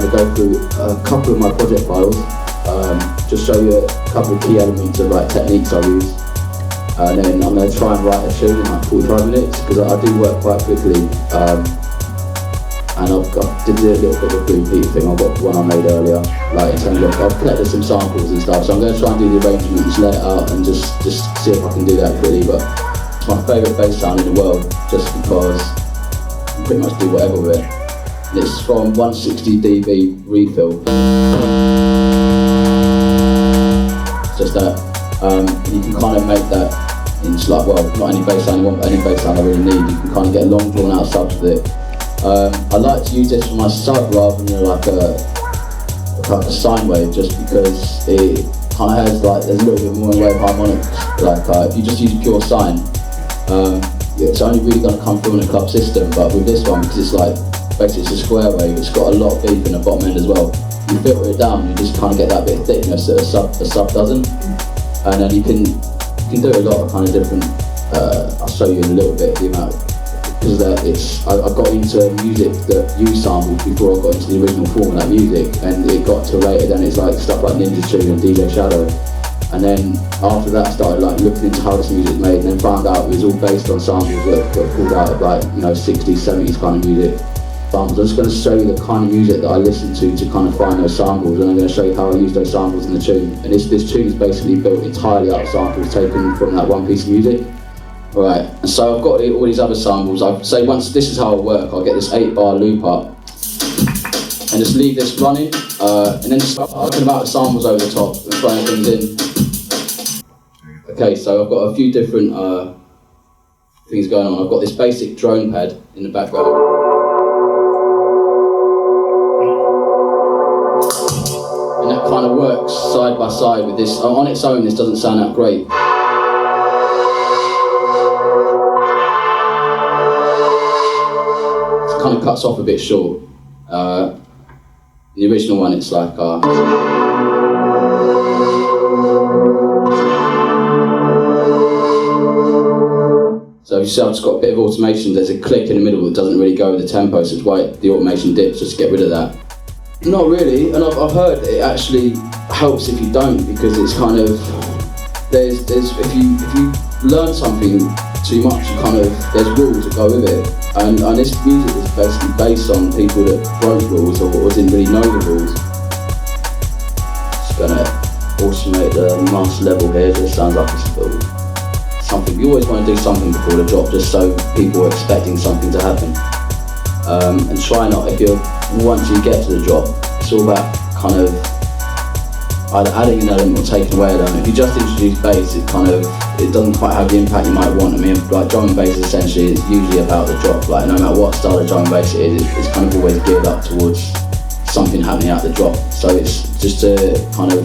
going to go through a couple of my project files, just show you a couple of key elements of like techniques I use, and then I'm going to try and write a tune in like 45 minutes because I do work quite quickly, and I did a little bit of a Blue Peter thing. I've got one I made earlier, like in terms of I've collected some samples and stuff, so I'm going to try and do the arrangements, let it out, and just see if I can do that quickly. But it's my favourite bass sound in the world, just because you can pretty much do whatever with it. It's from 160 dB refill. It's just that you can kind of make that into like, well, not any bass sound you want, but any bass sound I really need. You can kind of get long drawn out subs with it. I like to use this for my sub rather than like a sine wave, just because it kind of has like, there's a little bit more in the way of harmonics. Like if you just use pure sine, it's only really going to come through in a club system, but with this one, because it's like, basically it's a square wave, it's got a lot of beep in the bottom end as well. You filter it down, you just kind of get that bit of thickness that a sub doesn't. And then you can do a lot of kind of different, I'll show you in a little bit the amount, because I got into music that used samples before I got into the original form of that music, and it got to later, then it's like stuff like Ninja Tune and DJ Shadow. And then after that I started like looking into how this music's made, and then found out it was all based on samples that got pulled out of like, you know, 60s, 70s kind of music. I'm just going to show you the kind of music that I listen to kind of find those samples, and I'm going to show you how I use those samples in the tune. And this tune is basically built entirely out of samples taken from that one piece of music. Right, and so I've got all these other samples. I'd say once this is how I work, I'll get this 8-bar loop up and just leave this running, and then just start talking about the samples over the top and throwing things in. Okay, so I've got a few different things going on. I've got this basic drone pad in the background. And that kind of works side by side with this. On its own, this doesn't sound that great. It kind of cuts off a bit short. The original one, it's like so you see I've just got a bit of automation. There's a click in the middle that doesn't really go with the tempo, so it's why the automation dips, just to get rid of that. Not really, and I've heard it actually helps if you don't, because it's kind of, there's if you learn something too much, you kind of, there's rules that go with it, and this music is basically based on people that broke rules or didn't really know the rules. Just gonna automate the master level here. This sounds like it's something, you always want to do something before the drop, just so people are expecting something to happen. And try not, once you get to the drop, it's all about kind of either adding an element or taking away an element. If you just introduce bass, it doesn't quite have the impact you might want. I mean, like drum and bass essentially is usually about the drop. Like no matter what style of drum and bass it is, it's kind of always geared up towards something happening at the drop. So it's just to kind of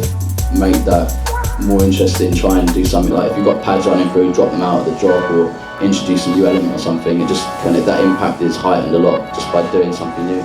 make that more interesting, try and do something like if you've got pads running through, drop them out at the drop, or introduce a new element or something. It just that impact is heightened a lot just by doing something new.